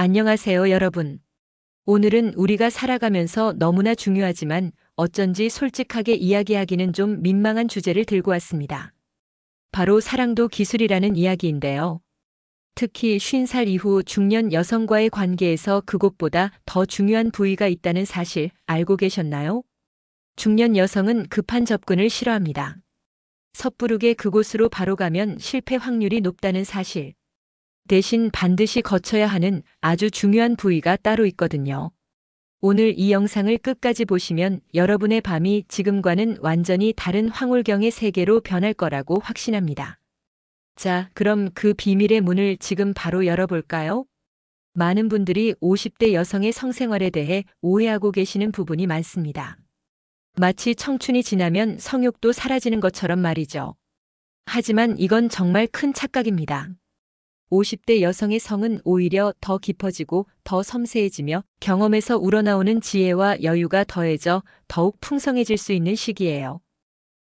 안녕하세요, 여러분. 오늘은 우리가 살아가면서 너무나 중요하지만 어쩐지 솔직하게 이야기하기는 좀 민망한 주제를 들고 왔습니다. 바로 사랑도 기술이라는 이야기인데요. 특히 50살 이후 중년 여성과의 관계에서 그것보다 더 중요한 부위가 있다는 사실 알고 계셨나요? 중년 여성은 급한 접근을 싫어합니다. 섣부르게 그곳으로 바로 가면 실패 확률이 높다는 사실. 대신 반드시 거쳐야 하는 아주 중요한 부위가 따로 있거든요. 오늘 이 영상을 끝까지 보시면 여러분의 밤이 지금과는 완전히 다른 황홀경의 세계로 변할 거라고 확신합니다. 자, 그럼 그 비밀의 문을 지금 바로 열어볼까요? 많은 분들이 50대 여성의 성생활에 대해 오해하고 계시는 부분이 많습니다. 마치 청춘이 지나면 성욕도 사라지는 것처럼 말이죠. 하지만 이건 정말 큰 착각입니다. 50대 여성의 성은 오히려 더 깊어지고 더 섬세해지며 경험에서 우러나오는 지혜와 여유가 더해져 더욱 풍성해질 수 있는 시기예요.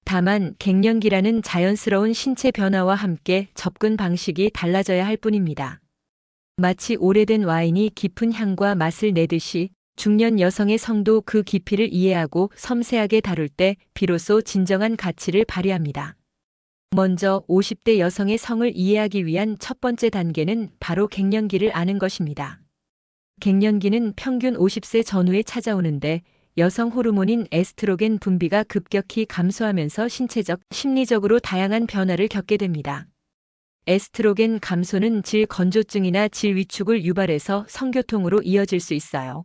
다만 갱년기라는 자연스러운 신체 변화와 함께 접근 방식이 달라져야 할 뿐입니다. 마치 오래된 와인이 깊은 향과 맛을 내듯이 중년 여성의 성도 그 깊이를 이해하고 섬세하게 다룰 때 비로소 진정한 가치를 발휘합니다. 먼저 50대 여성의 성을 이해하기 위한 첫 번째 단계는 바로 갱년기를 아는 것입니다. 갱년기는 평균 50세 전후에 찾아오는데 여성 호르몬인 에스트로겐 분비가 급격히 감소하면서 신체적, 심리적으로 다양한 변화를 겪게 됩니다. 에스트로겐 감소는 질 건조증이나 질 위축을 유발해서 성교통으로 이어질 수 있어요.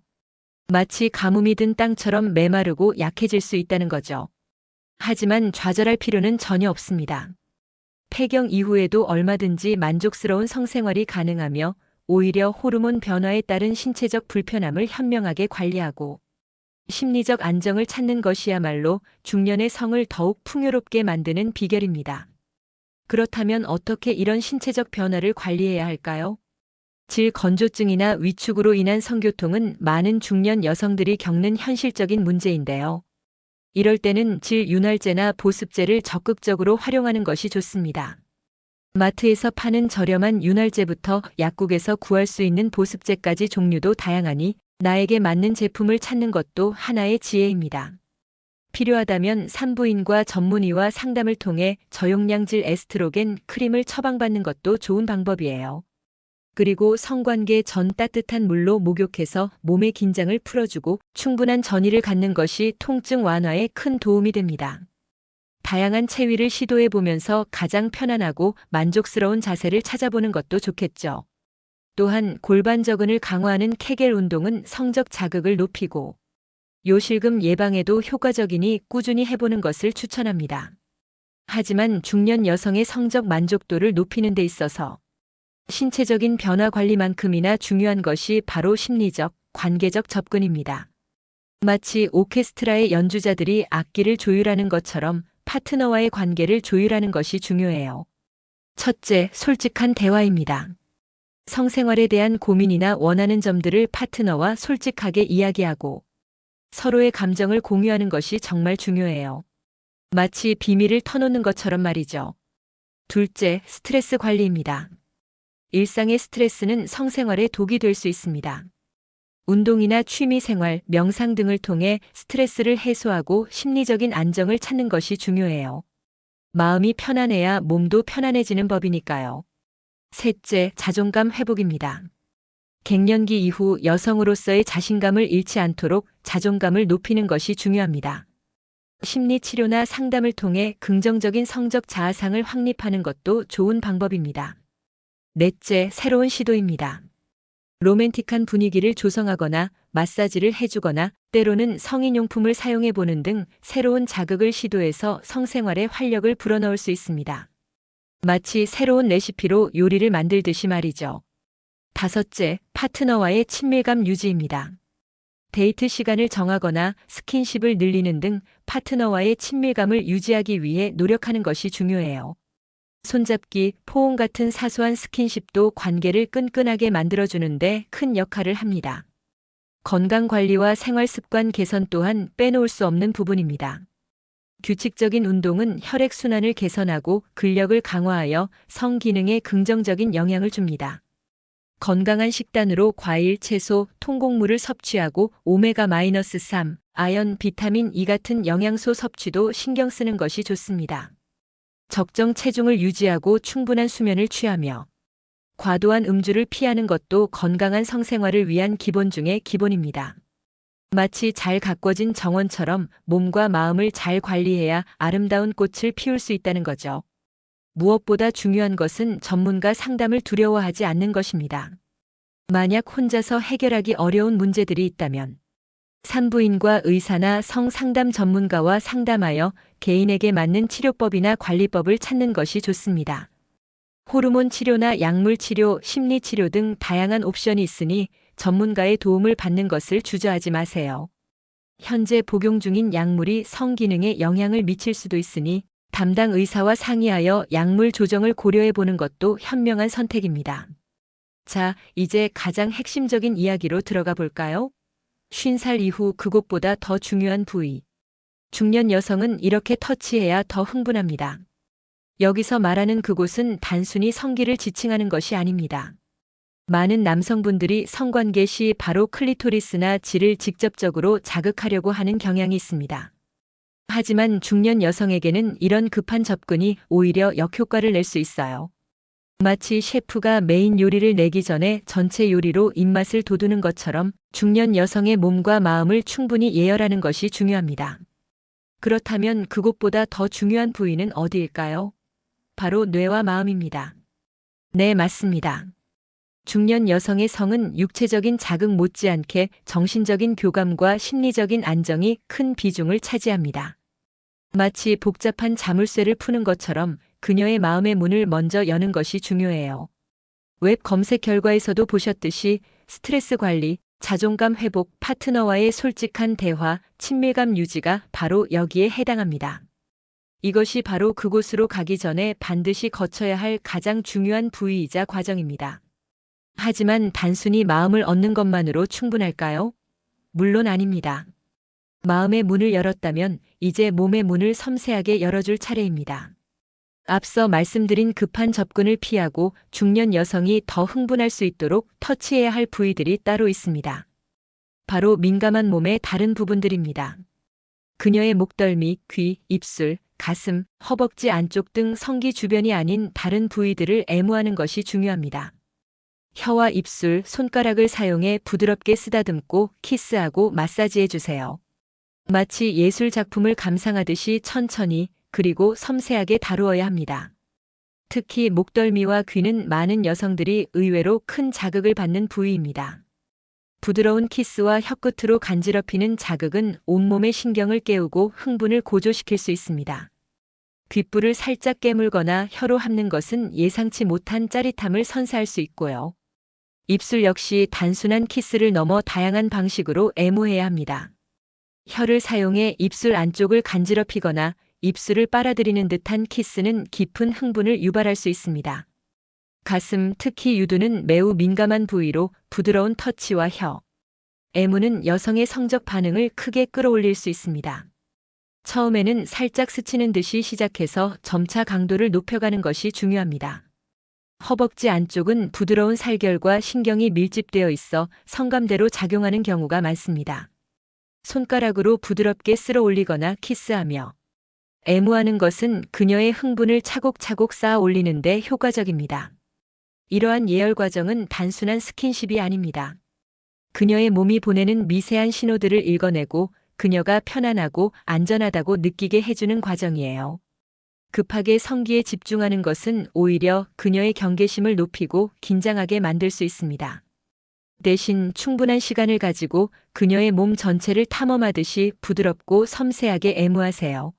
마치 가뭄이 든 땅처럼 메마르고 약해질 수 있다는 거죠. 하지만 좌절할 필요는 전혀 없습니다. 폐경 이후에도 얼마든지 만족스러운 성생활이 가능하며 오히려 호르몬 변화에 따른 신체적 불편함을 현명하게 관리하고 심리적 안정을 찾는 것이야말로 중년의 성을 더욱 풍요롭게 만드는 비결입니다. 그렇다면 어떻게 이런 신체적 변화를 관리해야 할까요? 질 건조증이나 위축으로 인한 성교통은 많은 중년 여성들이 겪는 현실적인 문제인데요. 이럴 때는 질 윤활제나 보습제를 적극적으로 활용하는 것이 좋습니다. 마트에서 파는 저렴한 윤활제부터 약국에서 구할 수 있는 보습제까지 종류도 다양하니 나에게 맞는 제품을 찾는 것도 하나의 지혜입니다. 필요하다면 산부인과 전문의와 상담을 통해 저용량질 에스트로겐 크림을 처방받는 것도 좋은 방법이에요. 그리고 성관계 전 따뜻한 물로 목욕해서 몸의 긴장을 풀어주고 충분한 전이를 갖는 것이 통증 완화에 큰 도움이 됩니다. 다양한 체위를 시도해 보면서 가장 편안하고 만족스러운 자세를 찾아보는 것도 좋겠죠. 또한 골반 저근을 강화하는 케겔 운동은 성적 자극을 높이고 요실금 예방에도 효과적이니 꾸준히 해보는 것을 추천합니다. 하지만 중년 여성의 성적 만족도를 높이는 데 있어서 신체적인 변화 관리만큼이나 중요한 것이 바로 심리적, 관계적 접근입니다. 마치 오케스트라의 연주자들이 악기를 조율하는 것처럼 파트너와의 관계를 조율하는 것이 중요해요. 첫째, 솔직한 대화입니다. 성생활에 대한 고민이나 원하는 점들을 파트너와 솔직하게 이야기하고 서로의 감정을 공유하는 것이 정말 중요해요. 마치 비밀을 터놓는 것처럼 말이죠. 둘째, 스트레스 관리입니다. 일상의 스트레스는 성생활에 독이 될 수 있습니다. 운동이나 취미생활, 명상 등을 통해 스트레스를 해소하고 심리적인 안정을 찾는 것이 중요해요. 마음이 편안해야 몸도 편안해지는 법이니까요. 셋째, 자존감 회복입니다. 갱년기 이후 여성으로서의 자신감을 잃지 않도록 자존감을 높이는 것이 중요합니다. 심리치료나 상담을 통해 긍정적인 성적 자아상을 확립하는 것도 좋은 방법입니다. 넷째, 새로운 시도입니다. 로맨틱한 분위기를 조성하거나 마사지를 해주거나 때로는 성인용품을 사용해보는 등 새로운 자극을 시도해서 성생활에 활력을 불어넣을 수 있습니다. 마치 새로운 레시피로 요리를 만들듯이 말이죠. 다섯째, 파트너와의 친밀감 유지입니다. 데이트 시간을 정하거나 스킨십을 늘리는 등 파트너와의 친밀감을 유지하기 위해 노력하는 것이 중요해요. 손잡기, 포옹 같은 사소한 스킨십도 관계를 끈끈하게 만들어주는데 큰 역할을 합니다. 건강관리와 생활습관 개선 또한 빼놓을 수 없는 부분입니다. 규칙적인 운동은 혈액순환을 개선하고 근력을 강화하여 성기능에 긍정적인 영향을 줍니다. 건강한 식단으로 과일, 채소, 통곡물을 섭취하고 오메가-3, 아연, 비타민 E 같은 영양소 섭취도 신경 쓰는 것이 좋습니다. 적정 체중을 유지하고 충분한 수면을 취하며 과도한 음주를 피하는 것도 건강한 성생활을 위한 기본 중의 기본입니다. 마치 잘 가꿔진 정원처럼 몸과 마음을 잘 관리해야 아름다운 꽃을 피울 수 있다는 거죠. 무엇보다 중요한 것은 전문가 상담을 두려워하지 않는 것입니다. 만약 혼자서 해결하기 어려운 문제들이 있다면 산부인과 의사나 성상담 전문가와 상담하여 개인에게 맞는 치료법이나 관리법을 찾는 것이 좋습니다. 호르몬 치료나 약물 치료, 심리 치료 등 다양한 옵션이 있으니 전문가의 도움을 받는 것을 주저하지 마세요. 현재 복용 중인 약물이 성기능에 영향을 미칠 수도 있으니 담당 의사와 상의하여 약물 조정을 고려해 보는 것도 현명한 선택입니다. 자, 이제 가장 핵심적인 이야기로 들어가 볼까요? 50살 이후 그것보다 더 중요한 부위. 중년 여성은 이렇게 터치해야 더 흥분합니다. 여기서 말하는 그곳은 단순히 성기를 지칭하는 것이 아닙니다. 많은 남성분들이 성관계 시 바로 클리토리스나 G를 직접적으로 자극하려고 하는 경향이 있습니다. 하지만 중년 여성에게는 이런 급한 접근이 오히려 역효과를 낼 수 있어요. 마치 셰프가 메인 요리를 내기 전에 전체 요리로 입맛을 돋우는 것처럼 중년 여성의 몸과 마음을 충분히 예열하는 것이 중요합니다. 그렇다면 그것보다 더 중요한 부위는 어디일까요? 바로 뇌와 마음입니다. 네, 맞습니다. 중년 여성의 성은 육체적인 자극 못지않게 정신적인 교감과 심리적인 안정이 큰 비중을 차지합니다. 마치 복잡한 자물쇠를 푸는 것처럼 그녀의 마음의 문을 먼저 여는 것이 중요해요. 웹 검색 결과에서도 보셨듯이 스트레스 관리, 자존감 회복, 파트너와의 솔직한 대화, 친밀감 유지가 바로 여기에 해당합니다. 이것이 바로 그곳으로 가기 전에 반드시 거쳐야 할 가장 중요한 부위이자 과정입니다. 하지만 단순히 마음을 얻는 것만으로 충분할까요? 물론 아닙니다. 마음의 문을 열었다면 이제 몸의 문을 섬세하게 열어줄 차례입니다. 앞서 말씀드린 급한 접근을 피하고 중년 여성이 더 흥분할 수 있도록 터치해야 할 부위들이 따로 있습니다. 바로 민감한 몸의 다른 부분들입니다. 그녀의 목덜미, 귀, 입술, 가슴, 허벅지 안쪽 등 성기 주변이 아닌 다른 부위들을 애무하는 것이 중요합니다. 혀와 입술, 손가락을 사용해 부드럽게 쓰다듬고 키스하고 마사지해주세요. 마치 예술 작품을 감상하듯이 천천히 그리고 섬세하게 다루어야 합니다. 특히 목덜미와 귀는 많은 여성들이 의외로 큰 자극을 받는 부위입니다. 부드러운 키스와 혀끝으로 간지럽히는 자극은 온몸의 신경을 깨우고 흥분을 고조시킬 수 있습니다. 귓불을 살짝 깨물거나 혀로 핥는 것은 예상치 못한 짜릿함을 선사할 수 있고요. 입술 역시 단순한 키스를 넘어 다양한 방식으로 애무해야 합니다. 혀를 사용해 입술 안쪽을 간지럽히거나 입술을 빨아들이는 듯한 키스는 깊은 흥분을 유발할 수 있습니다. 가슴, 특히 유두는 매우 민감한 부위로 부드러운 터치와 혀, 애무는 여성의 성적 반응을 크게 끌어올릴 수 있습니다. 처음에는 살짝 스치는 듯이 시작해서 점차 강도를 높여가는 것이 중요합니다. 허벅지 안쪽은 부드러운 살결과 신경이 밀집되어 있어 성감대로 작용하는 경우가 많습니다. 손가락으로 부드럽게 쓸어 올리거나 키스하며 애무하는 것은 그녀의 흥분을 차곡차곡 쌓아 올리는 데 효과적입니다. 이러한 예열 과정은 단순한 스킨십이 아닙니다. 그녀의 몸이 보내는 미세한 신호들을 읽어내고 그녀가 편안하고 안전하다고 느끼게 해주는 과정이에요. 급하게 성기에 집중하는 것은 오히려 그녀의 경계심을 높이고 긴장하게 만들 수 있습니다. 대신 충분한 시간을 가지고 그녀의 몸 전체를 탐험하듯이 부드럽고 섬세하게 애무하세요.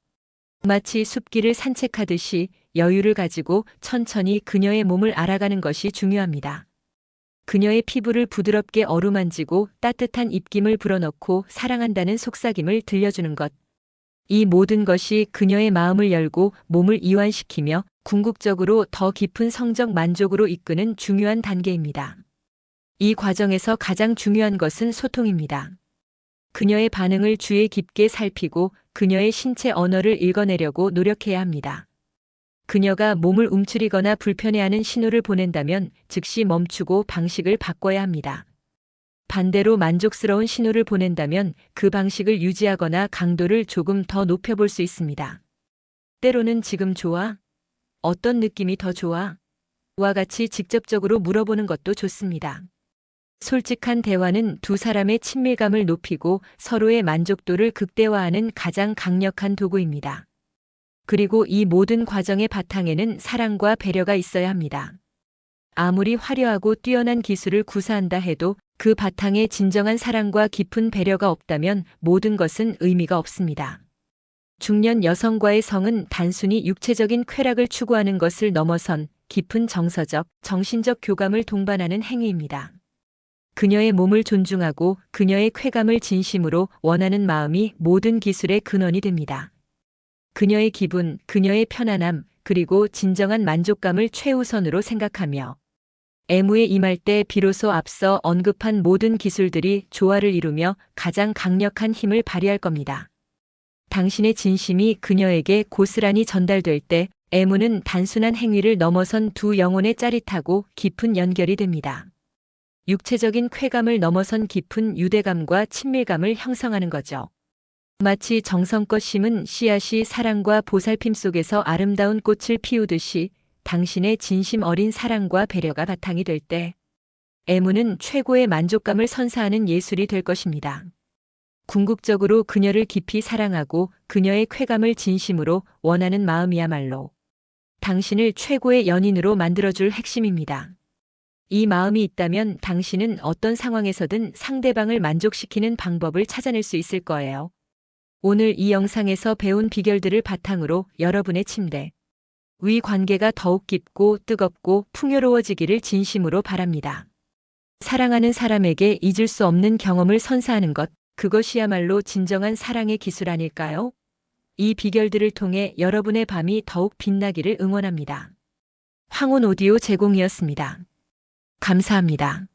마치 숲길을 산책하듯이 여유를 가지고 천천히 그녀의 몸을 알아가는 것이 중요합니다. 그녀의 피부를 부드럽게 어루만지고 따뜻한 입김을 불어넣고 사랑한다는 속삭임을 들려주는 것. 이 모든 것이 그녀의 마음을 열고 몸을 이완시키며 궁극적으로 더 깊은 성적 만족으로 이끄는 중요한 단계입니다. 이 과정에서 가장 중요한 것은 소통입니다. 그녀의 반응을 주의 깊게 살피고 그녀의 신체 언어를 읽어내려고 노력해야 합니다. 그녀가 몸을 움츠리거나 불편해하는 신호를 보낸다면 즉시 멈추고 방식을 바꿔야 합니다. 반대로 만족스러운 신호를 보낸다면 그 방식을 유지하거나 강도를 조금 더 높여볼 수 있습니다. 때로는 지금 좋아? 어떤 느낌이 더 좋아? 와 같이 직접적으로 물어보는 것도 좋습니다. 솔직한 대화는 두 사람의 친밀감을 높이고 서로의 만족도를 극대화하는 가장 강력한 도구입니다. 그리고 이 모든 과정의 바탕에는 사랑과 배려가 있어야 합니다. 아무리 화려하고 뛰어난 기술을 구사한다 해도 그 바탕에 진정한 사랑과 깊은 배려가 없다면 모든 것은 의미가 없습니다. 중년 여성과의 성은 단순히 육체적인 쾌락을 추구하는 것을 넘어선 깊은 정서적, 정신적 교감을 동반하는 행위입니다. 그녀의 몸을 존중하고 그녀의 쾌감을 진심으로 원하는 마음이 모든 기술의 근원이 됩니다. 그녀의 기분, 그녀의 편안함, 그리고 진정한 만족감을 최우선으로 생각하며 애무에 임할 때 비로소 앞서 언급한 모든 기술들이 조화를 이루며 가장 강력한 힘을 발휘할 겁니다. 당신의 진심이 그녀에게 고스란히 전달될 때 애무는 단순한 행위를 넘어선 두 영혼의 짜릿하고 깊은 연결이 됩니다. 육체적인 쾌감을 넘어선 깊은 유대감과 친밀감을 형성하는 거죠. 마치 정성껏 심은 씨앗이 사랑과 보살핌 속에서 아름다운 꽃을 피우듯이 당신의 진심 어린 사랑과 배려가 바탕이 될 때 애무는 최고의 만족감을 선사하는 예술이 될 것입니다. 궁극적으로 그녀를 깊이 사랑하고 그녀의 쾌감을 진심으로 원하는 마음이야말로 당신을 최고의 연인으로 만들어줄 핵심입니다. 이 마음이 있다면 당신은 어떤 상황에서든 상대방을 만족시키는 방법을 찾아낼 수 있을 거예요. 오늘 이 영상에서 배운 비결들을 바탕으로 여러분의 침대 위 관계가 더욱 깊고 뜨겁고 풍요로워지기를 진심으로 바랍니다. 사랑하는 사람에게 잊을 수 없는 경험을 선사하는 것, 그것이야말로 진정한 사랑의 기술 아닐까요? 이 비결들을 통해 여러분의 밤이 더욱 빛나기를 응원합니다. 황혼 오디오 제공이었습니다. 감사합니다.